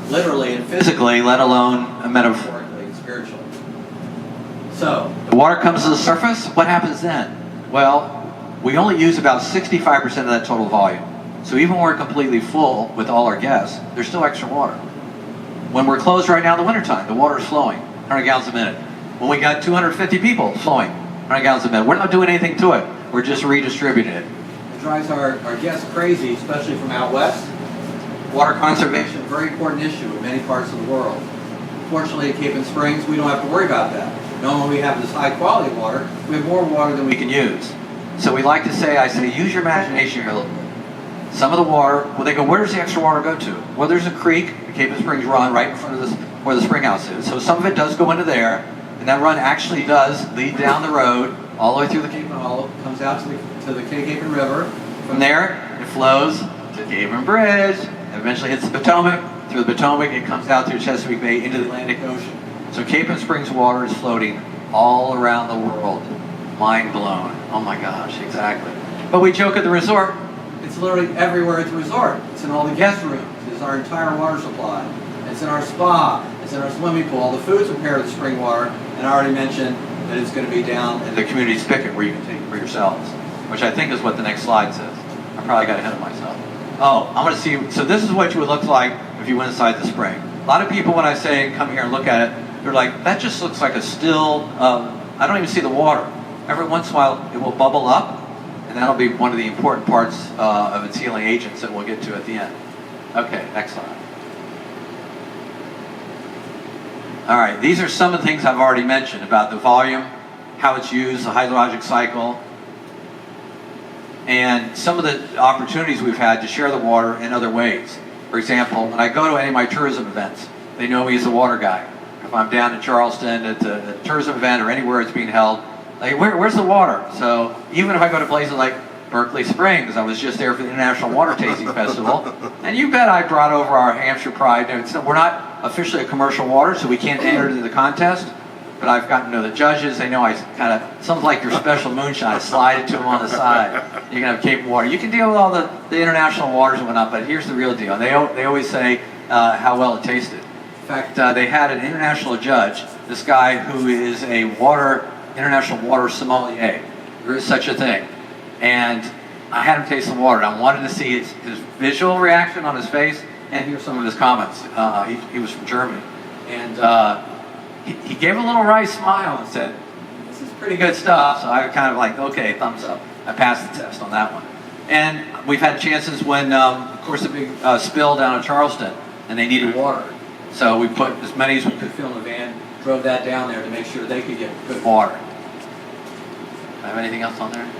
B: literally and physically, let alone metaphorically and spiritually. So,
A: the water comes to the surface. What happens then? Well, we only use about 65% of that total volume. So even when we're completely full with all our guests, there's still extra water. When we're closed right now in the wintertime, the water is flowing, 100 gallons a minute. When we got 250 people flowing, 100 gallons a minute. We're not doing anything to it. We're just redistributing it.
B: It drives our guests crazy, especially from out west. Water conservation, a very important issue in many parts of the world. Fortunately, at Capon Springs, we don't have to worry about that. Knowing we have this high quality water, we have more water than we can use. So we like to say, use your imagination here a little bit. Some of the water, well, they go, where does the extra water go to? Well, there's a creek, the Capon Springs run, right in front of this, where the spring house is. So some of it does go into there, and that run actually does lead down the road, all the way through the Capon Hollow, comes out to the Capon River. From there, it flows to Capon Bridge, and eventually hits the Potomac. Through the Potomac, it comes out through Chesapeake Bay into the Atlantic Ocean. So Capon Springs water is floating all around the world. Mind blown. Oh my gosh, exactly. But we joke at the resort, it's literally everywhere at the resort. It's in all the guest rooms. It's our entire water supply. It's in our spa. It's in our swimming pool. All the food's prepared with spring water. And I already mentioned that it's going to be down in the community spigot where you can take it for yourselves, which I think is what the next slide says. I probably got ahead of myself. Oh, I'm going to see. So this is what you would look like if you went inside the spring. A lot of people, when I say come here and look at it, they're like, that just looks like a still, I don't even see the water. Every once in a while, it will bubble up, and that'll be one of the important parts of its healing agents that we'll get to at the end. Okay, next slide. All right, these are some of the things I've already mentioned about the volume, how it's used, the hydrologic cycle, and some of the opportunities we've had to share the water in other ways. For example, when I go to any of my tourism events, they know me as a water guy. If I'm down in Charleston at a tourism event or anywhere it's being held, like, where's the water? So even if I go to places like Berkeley Springs, I was just there for the International Water Tasting Festival, and you bet I brought over our Hampshire pride. We're not officially a commercial water, so we can't enter into the contest, but I've gotten to know the judges. They know I kind of, something like your special moonshine, I slide it to them on the side. You can have Capon water. You can deal with all the international waters and whatnot, but here's the real deal. And they always say how well it tasted. In fact, they had an international judge, this guy who is a international water sommelier. There is such a thing. And I had him taste the water, and I wanted to see his visual reaction on his face and hear some of his comments. He was from Germany. And he gave a little wry smile and said, this is pretty good stuff. So I kind of like, okay, thumbs up. I passed the test on that one. And we've had chances when, of course, a big spill down in Charleston, and they needed water. So we put as many as we could fill in the van, drove that down there to make sure they could get good water. Have anything else on there?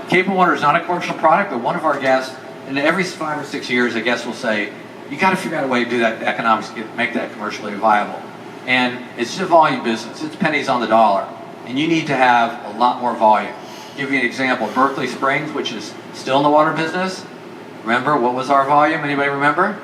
B: Capon water is not a commercial product, but one of our guests, and every 5 or 6 years, a guest will say, you got to figure out a way to do that economics, make that commercially viable. And it's a volume business. It's pennies on the dollar. And you need to have a lot more volume. I'll give you an example. Berkeley Springs, which is still in the water business. Remember, what was our volume? Anybody remember?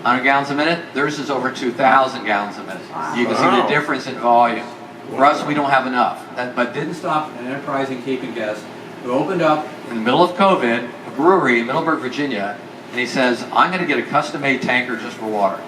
B: 100 gallons a minute? Theirs is over 2,000 gallons a minute. You can see the difference in volume. For us, we don't have enough. But didn't stop an enterprising Capon guest who opened up in the middle of COVID a brewery in Middleburg, Virginia, and he says, I'm going to get a custom-made tanker just for water.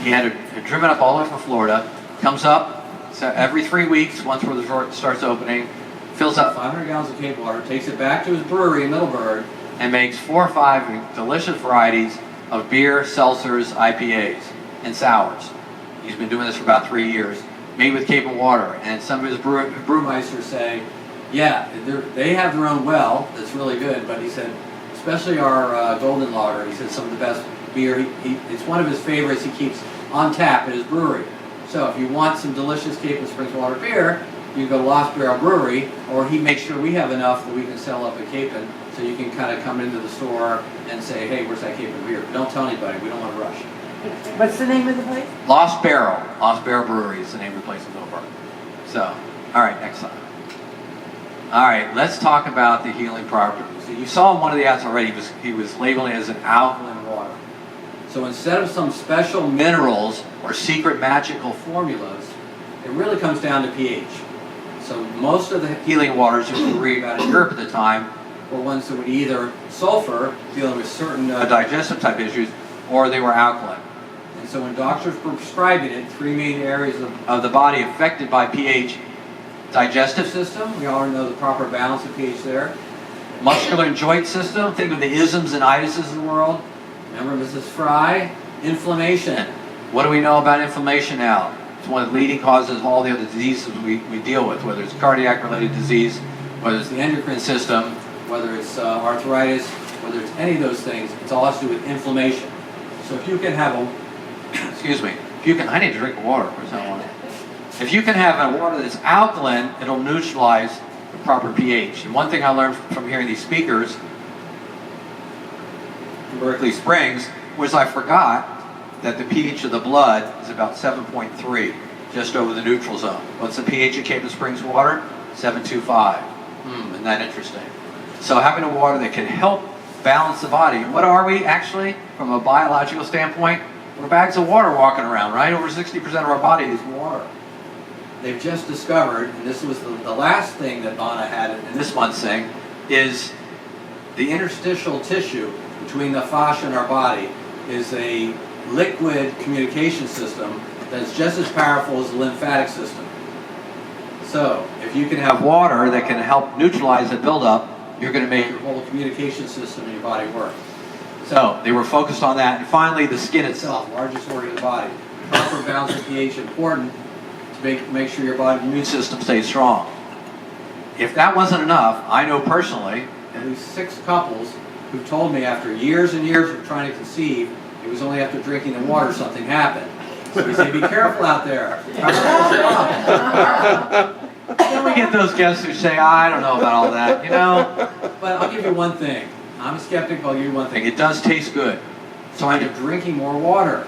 B: He had it driven up all the way from Florida, comes up so every 3 weeks, once the resort starts opening, fills up 500 gallons of Capon water, takes it back to his brewery in Middleburg, and makes 4 or 5 delicious varieties of beer, seltzers, IPAs, and sours. He's been doing this for about 3 years, made with Capon water. And some of his brewmeisters say, yeah, they have their own well that's really good, but he said, especially our Golden Lager, he said some of the best beer, it's one of his favorites he keeps on tap at his brewery. So if you want some delicious Capon Springs water beer, you go to Lost Barrel Brewery, or he makes sure we have enough that we can sell up at Capon, so you can kind of come into the store and say, hey, where's that Capon beer? Don't tell anybody, we don't want to rush.
E: What's the name of the place?
B: Lost Barrel Brewery is the name of the place in Middleburg. So, all right, next slide. All right, let's talk about the healing properties. So you saw in one of the ads already, he was labeling it as an alkaline water. So instead of some special minerals or secret magical formulas, it really comes down to pH. So most of the healing waters you could read about in Europe at the time were ones that would either sulfur, dealing with certain digestive type issues, or they were alkaline. And so when doctors were prescribing it, 3 main areas of the body affected by pH: digestive system, we already know the proper balance of pH there. Muscular and joint system, think of the isms and itises of the world. Remember Mrs. Fry? Inflammation. What do we know about inflammation now? It's one of the leading causes of all the other diseases we deal with, whether it's cardiac-related disease, whether it's the endocrine system, whether it's arthritis, whether it's any of those things. It's all has to do with inflammation. So if you can have I need to drink water. Where's that water? If you can have a water that's alkaline, it'll neutralize the proper pH. And one thing I learned from hearing these speakers in Berkeley Springs was I forgot that the pH of the blood is about 7.3, just over the neutral zone. What's the pH of Capon Springs water? 7.25. Isn't that interesting? So having a water that can help balance the body. What are we actually, from a biological standpoint? We're bags of water walking around, right? Over 60% of our body is water. They've just discovered, and this was the last thing that Donna had in this month's thing, is the interstitial tissue between the fascia and our body is a liquid communication system that's just as powerful as the lymphatic system. So, if you can have water that can help neutralize the buildup, you're going to make your whole communication system in your body work. So, they were focused on that. And finally, the skin itself, largest organ of the body. Proper balance of pH important to make sure your body's immune system stays strong. If that wasn't enough, I know personally at least 6 couples who told me after years and years of trying to conceive, it was only after drinking the water something happened. So we say, be careful out there. Then we get those guests who say, I don't know about all that, you know. But I'll give you one thing. I'm a skeptic, but I'll give you one thing. It does taste good. So I end up drinking more water.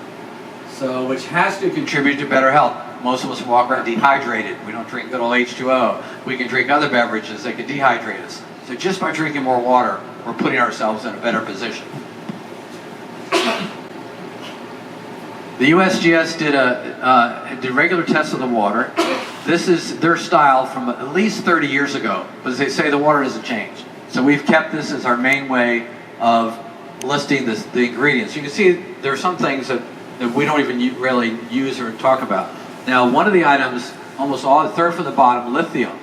B: So, which has to contribute to better health. Most of us walk around dehydrated. We don't drink good old H2O. We can drink other beverages that can dehydrate us. So just by drinking more water, we're putting ourselves in a better position. The USGS did regular tests of the water. This is their style from at least 30 years ago, but they say the water doesn't change. So we've kept this as our main way of listing the ingredients. You can see there are some things that we don't even really use or talk about. Now, one of the items, almost all, the third from the bottom, lithium.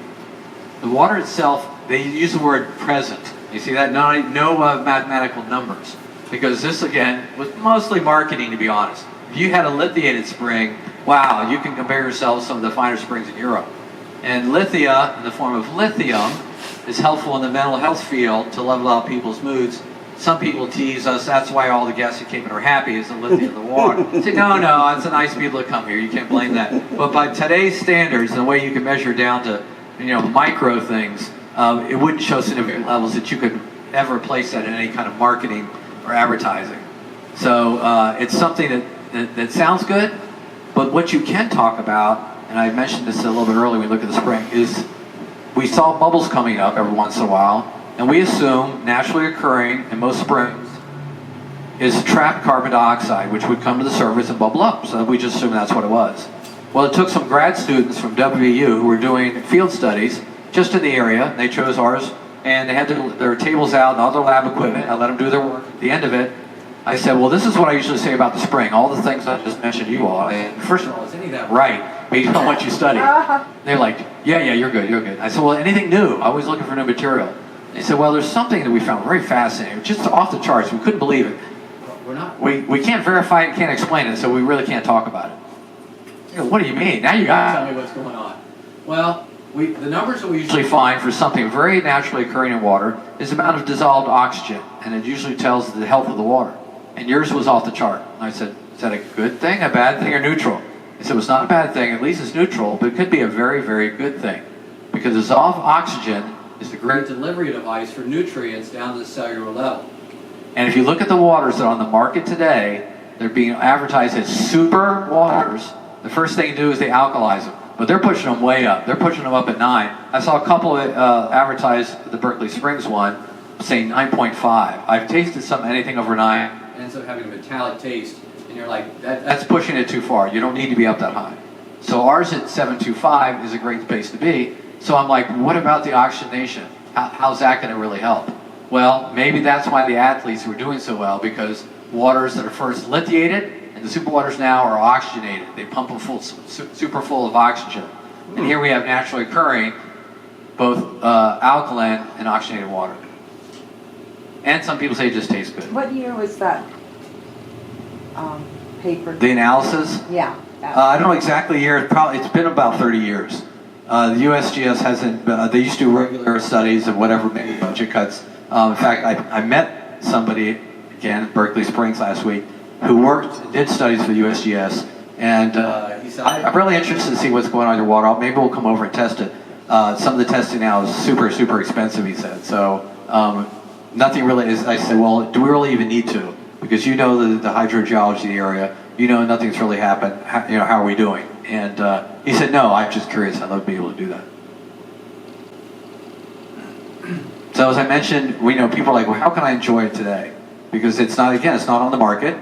B: The water itself, they use the word present. You see that? No mathematical numbers. Because this, again, was mostly marketing, to be honest. If you had a lithiated spring, wow, you can compare yourself to some of the finer springs in Europe. And lithia, in the form of lithium, is helpful in the mental health field to level out people's moods
A: some people tease us, that's why all the guests who came in are happy, is the lithium in the water. I say, no, it's a nice people to come here. You can't blame that. But by today's standards, and the way you can measure down to, micro things, it wouldn't show significant levels that you could ever place that in any kind of marketing or advertising. So it's something that sounds good, but what you can talk about, and I mentioned this a little bit earlier when we look at the spring, is we saw bubbles coming up every once in a while, and we assume naturally occurring in most springs is trapped carbon dioxide, which would come to the surface and bubble up. So we just assumed that's what it was. Well, it took some grad students from WVU who were doing field studies just in the area, and they chose ours, and they had their tables out and all their lab equipment. I let them do their work. At the end of it, I said, well, this is what I usually say about the spring, all the things I just mentioned to you all. And first of all, is any of that right based on what you study? They're like, yeah, you're good. I said, well, anything new? Always looking for new material. They said, well, there's something that we found very fascinating, just off the charts. We couldn't believe it. We can't verify it, can't explain it, so we really can't talk about it. You know, what do you mean? Now you got to tell me what's going on. Well, the numbers that we usually find for something very naturally occurring in water is the amount of dissolved oxygen, and it usually tells the health of the water. And yours was off the chart. And I said, is that a good thing, a bad thing, or neutral? He said, it's not a bad thing, at least it's neutral, but it could be a very, very good thing. Because dissolved oxygen is the great delivery device for nutrients down to the cellular level. And if you look at the waters that are on the market today, they're being advertised as super waters. The first thing they do is they alkalize them. But they're pushing them way up. They're pushing them up at 9. I saw a couple advertise the Berkeley Springs one saying 9.5. I've tasted anything over 9. It ends up having a metallic taste. And you're like, that's pushing it too far. You don't need to be up that high. So ours at 7.25 is a great place to be. So I'm like, what about the oxygenation? How's that going to really help? Well, maybe that's why the athletes were doing so well, because waters that are first lithiated and the super waters now are oxygenated. They pump them super full of oxygen. And here we have naturally occurring both alkaline and oxygenated water. And some people say it just tastes good.
E: What year was that paper?
A: The analysis?
E: Yeah.
A: I don't know exactly the year. It's been about 30 years. The USGS hasn't, they used to do regular studies of whatever maybe budget cuts. In fact, I met somebody, again, at Berkeley Springs last week, who did studies for the USGS, and he said, I'm really interested to see what's going on in your water. Maybe we'll come over and test it. Some of the testing now is super, super expensive, he said. So nothing really is, I said, well, do we really even need to? Because you know the hydrogeology of the area, you know nothing's really happened, how are we doing? And he said, no, I'm just curious. I'd love to be able to do that. So as I mentioned, we know people are like, well, how can I enjoy it today? Because it's not on the market.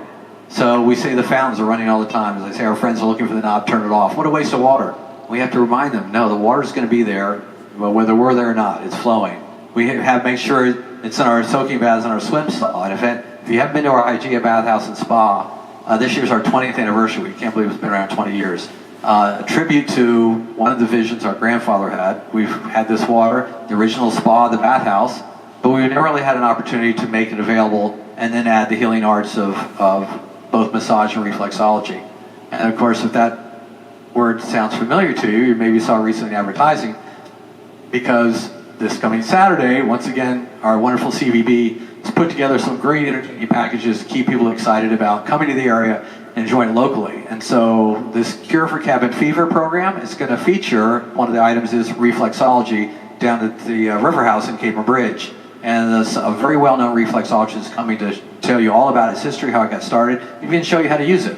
A: So we say the fountains are running all the time. As I say, our friends are looking for the knob, turn it off. What a waste of water. We have to remind them, no, the water's going to be there, whether we're there or not. It's flowing. We have to make sure it's in our soaking baths and our swim spa. And if you haven't been to our IGA bathhouse and spa, this year's our 20th anniversary. We can't believe it's been around 20 years. A tribute to one of the visions our grandfather had. We've had this water, the original spa, the bathhouse, but we never really had an opportunity to make it available and then add the healing arts of both massage and reflexology. And of course, if that word sounds familiar to you, you maybe saw recently advertising, because this coming Saturday, once again, our wonderful CVB has put together some great entertaining packages to keep people excited about coming to the area and enjoying it locally. And so this Cure for Cabin Fever program is going to feature, one of the items is reflexology down at the River House in Capon Bridge. And a very well-known reflexologist is coming to tell you all about its history, how it got started, even show you how to use it.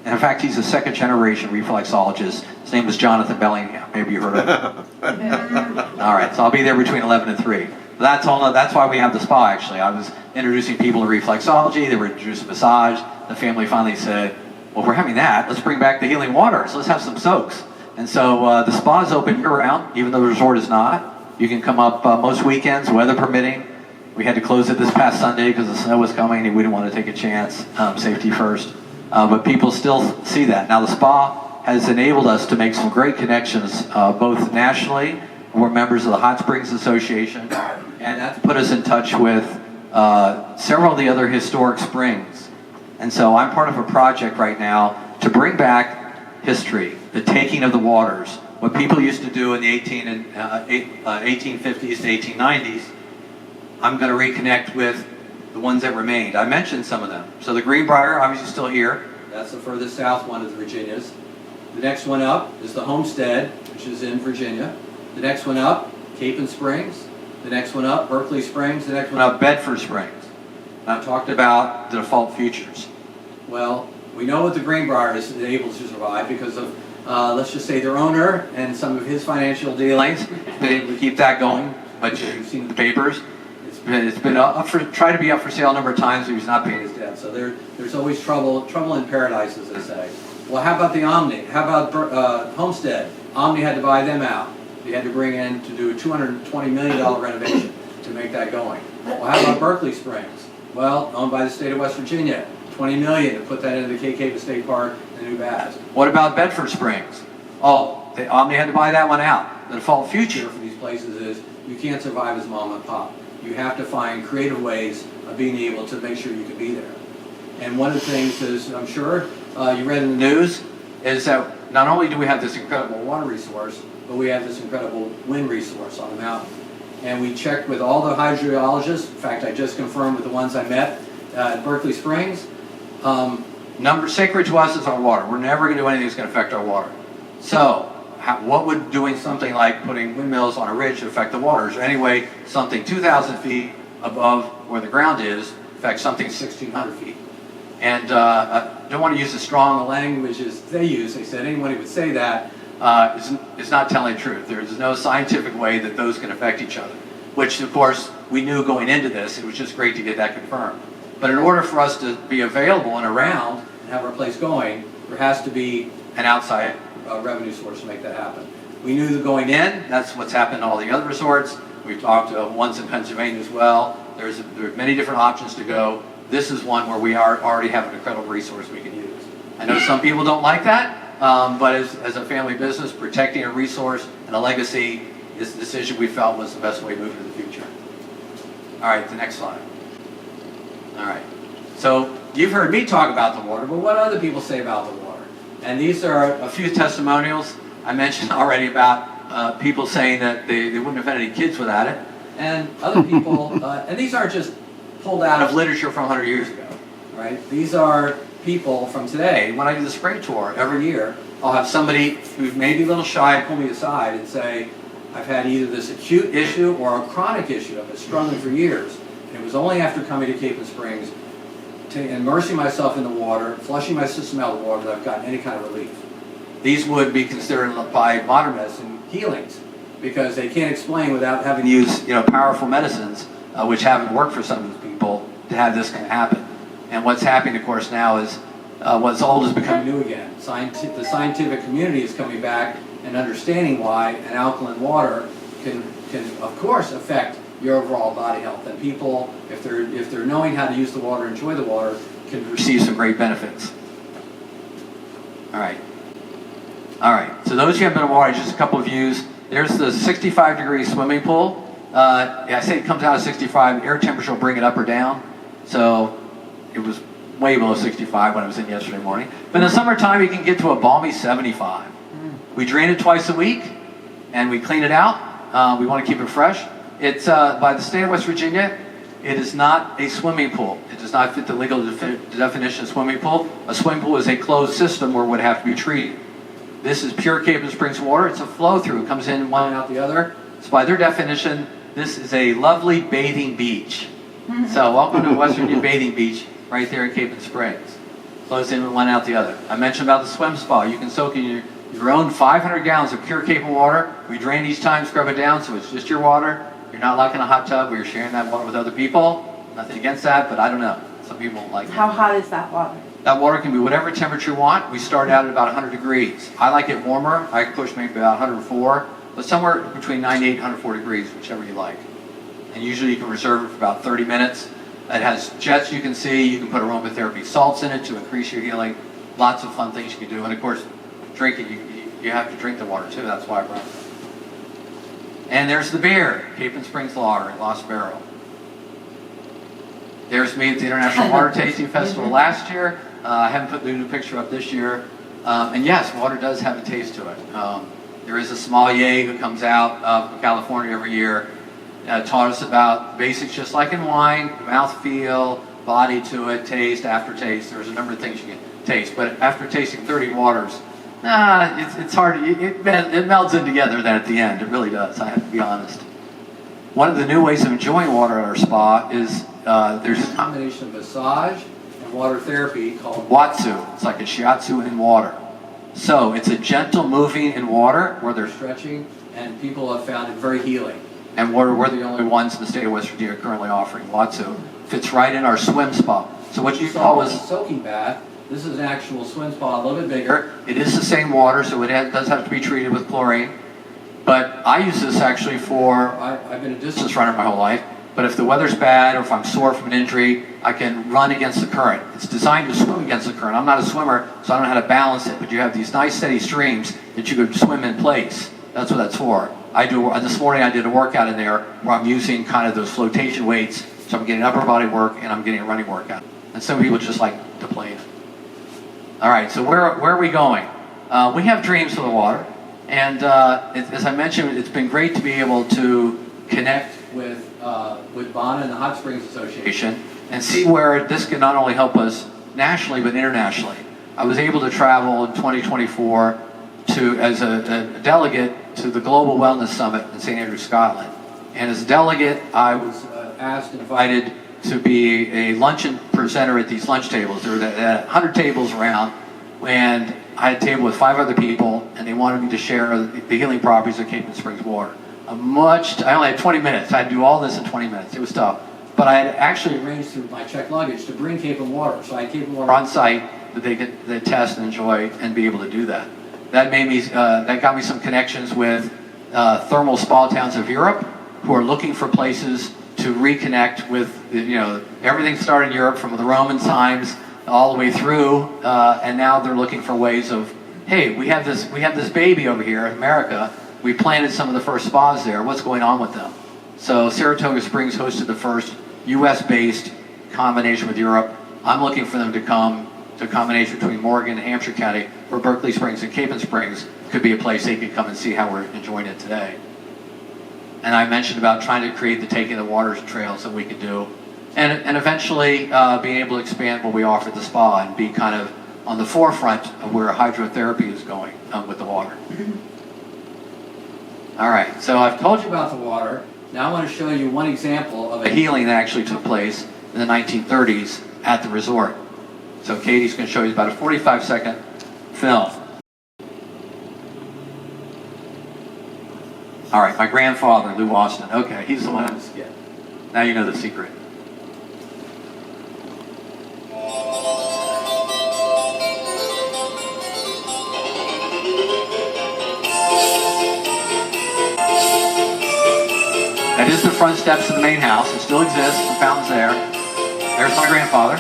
A: And in fact, he's a second-generation reflexologist. His name is Jonathan Bellingham. Maybe you heard of him. All right, so I'll be there between 11 and 3. That's why we have the spa, actually. I was introducing people to reflexology. They were introduced to massage. The family finally said, well, we're having that. Let's bring back the healing water. So let's have some soaks. And so the spa is open year-round, even though the resort is not. You can come up most weekends, weather permitting. We had to close it this past Sunday because the snow was coming and we didn't want to take a chance, safety first. But people still see that. Now the spa has enabled us to make some great connections, both nationally. We're members of the Hot Springs Association, and that's put us in touch with several of the other historic springs. And so I'm part of a project right now to bring back history, the taking of the waters, what people used to do in the 1850s to 1890s. I'm going to reconnect with
B: the ones that remained. I mentioned some of them. So the Greenbrier, obviously still here. That's the furthest south one of the Virginias. The next one up is the Homestead, which is in Virginia. The next one up, Capon Springs. The next one up, Berkeley Springs. The next one up, Bedford Springs. I talked about the default futures. Well, we know what the Greenbrier is able to survive because of, let's just say, their owner and some of his financial dealings. Been able to keep that going, but you've seen the papers. It's been up for, tried to be up for sale a number of times, but he's not paying his debt. So there's always trouble in paradise, as they say. Well, how about the Omni? How about Homestead? Omni had to buy them out. They had to bring in to do a $220 million renovation to make that going. Well, how about Berkeley Springs? Well, owned by the state of West Virginia. $20 million to put that into the Capon State Park and the new baths. What about Bedford Springs? Oh, the Omni had to buy that one out. The default future for these places is you can't survive as mom and pop. You have to find creative ways of being able to make sure you can be there. And one of the things is, I'm sure you read in the news, is that not only do we have this incredible water resource, but we have this incredible wind resource on the mountain. And we checked with all the hydrogeologists. In fact, I just confirmed with the ones I met at Berkeley Springs. Sacred to us is our water. We're never going to do anything that's going to affect our water. So, what would doing something like putting windmills on a ridge affect the water? Is there any way something 2,000 feet above where the ground is affects something 1,600 feet? And I don't want to use the strong language as they use. They said anyone who would say that is not telling the truth. There's no scientific way that those can affect each other, which of course we knew going into this. It was just great to get that confirmed. But in order for us to be available and around and have our place going, there has to be an outside revenue source to make that happen. We knew that going in, that's what's happened to all the other resorts. We've talked to ones in Pennsylvania as well. There's many different options to go. This is one where we already have an incredible resource we can use. I know some people don't like that, but as a family business, protecting a resource and a legacy is the decision we felt was the best way to move into the future. All right, the next slide. All right, so you've heard me talk about the water, but what do other people say about the water? And these are a few testimonials. I mentioned already about people saying that they wouldn't have had any kids without it. And other people, and these aren't just pulled out of literature from 100 years ago, right? These are people from today. When I do the spring tour every year, I'll have somebody who's maybe a little shy pull me aside and say, I've had either this acute issue or a chronic issue. I've been struggling for years. And it was only after coming to Capon Springs, immersing myself in the water, flushing my system out of the water, that I've gotten any kind of relief. These would be considered by modern medicine healings because they can't explain without having to use powerful medicines, which haven't worked for some of these people, to have this kind of happen. And what's happening, of course, now is what's old is becoming new again. The scientific community is coming back and understanding why an alkaline water can of course affect your overall body health. And people, if they're knowing how to use the water, enjoy the water, can receive some great benefits. All right. So those who haven't been in water, just a couple of views. There's the 65-degree swimming pool. I say it comes out at 65. Air temperature will bring it up or down. So it was way below 65 when I was in yesterday morning. But in the summertime, you can get to a balmy 75. We drain it twice a week, and we clean it out. We want to keep it fresh. It's by the state of West Virginia. It is not a swimming pool. It does not fit the legal definition of swimming pool. A swimming pool is a closed system where it would have to be treated. This is pure Capon Springs water. It's a flow through. It comes in one and out the other. So by their definition, this is a lovely bathing beach. So welcome to West Virginia bathing beach right there in Capon Springs. Flows in one out the other. I mentioned about the swim spa. You can soak in your own 500 gallons of pure Capon water. We drain each time, scrub it down, so it's just your water. You're not like in a hot tub where you're sharing that water with other people. Nothing against that, but I don't know. Some people don't like it.
E: How hot is that water?
B: That water can be whatever temperature you want. We start out at about 100 degrees. I like it warmer. I can push maybe about 104, but somewhere between 98 and 104 degrees, whichever you like. And usually you can reserve it for about 30 minutes. It has jets you can see. You can put aromatherapy salts in it to increase your healing. Lots of fun things you can do. And of course, drinking, you have to drink the water too. That's why I brought it up. And there's the beer, Capon Springs Lager at Lost Barrel. There's me at the International Water Tasting Festival last year. I haven't put the new picture up this year. And yes, water does have a taste to it. There is a sommelier who comes out from California every year. taught us about basics just like in wine, mouth feel, body to it, taste, aftertaste. There's a number of things you can taste, but after tasting 30 waters, it's hard. It melds in together then at the end. It really does. I have to be honest. One of the new ways of enjoying water at our spa is there's a combination of massage and water therapy called Watsu. It's like a shiatsu in water. So it's a gentle moving in water where they're stretching, and people have found it very healing. And we're the only ones in the state of West Virginia currently offering Watsu. Fits right in our swim spa. So what you saw was a soaking bath. This is an actual swim spa, a little bit bigger. It is the same water, so it does have to be treated with chlorine. But I use this actually for, I've been a distance runner my whole life, but if the weather's bad or if I'm sore from an injury, I can run against the current. It's designed to swim against the current. I'm not a swimmer, so I don't know how to balance it, but you have these nice steady streams that you could swim in place. That's what that's for. This morning I did a workout in there where I'm using kind of those flotation weights, so I'm getting upper body work and I'm getting a running workout. And some people just like to play it. All right, so where are we going? We have dreams for the water, and as I mentioned, it's been great to be able to connect with Bonna and the Hot Springs Association and see where this can not only help us nationally but internationally. I was able to travel in 2024 as a delegate to the Global Wellness Summit in St. Andrews, Scotland, and as a delegate, I was invited to be a luncheon presenter at these lunch tables. There were 100 tables around, and I had a table with 5 other people, and they wanted me to share the healing properties of Capon Springs water. I only had 20 minutes. I had to do all this in 20 minutes. It was tough. But I had actually arranged through my checked luggage to bring Capon water. So I had Capon water on site that they could test and enjoy and be able to do that. That got me some connections with thermal spa towns of Europe who are looking for places to reconnect with, everything started in Europe from the Roman times all the way through, and now they're looking for ways of, hey, we have this baby over here in America. We planted some of the first spas there. What's going on with them? So Saratoga Springs hosted the first U.S.-based combination with Europe. I'm looking for them to come to a combination between Morgan and Hampshire County, where Berkeley Springs and Capon Springs could be a place they could come and see how we're enjoying it today. And I mentioned about trying to create the Taking the Waters trails that we could do, and eventually being able to expand what we offer at the spa and be kind of on the forefront of where hydrotherapy is going with the water. All right, so I've told you about the water. Now I want to show you one example of a healing that actually took place in the 1930s at the resort. So Katie's going to show you about a 45-second film. All right, my grandfather, Lou Austin. Okay, he's the one on the skit. Now you know the secret. That is the front steps of the main house. It still exists. The fountain's there. There's my grandfather.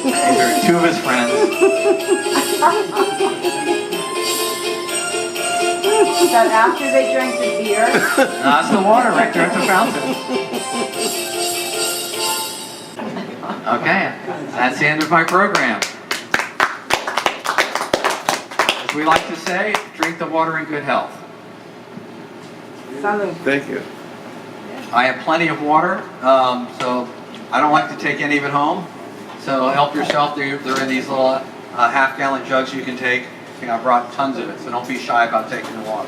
B: These are 2 of his friends.
E: That after they drank the beer?
B: That's the water right there at the fountain. Okay, that's the end of my program. As we like to say, drink the water in good health.
E: Salud.
D: Thank you.
B: I have plenty of water, so I don't like to take any of it home. So help yourself. They're in these little half-gallon jugs you can take. I brought tons of it, so don't be shy about taking the water.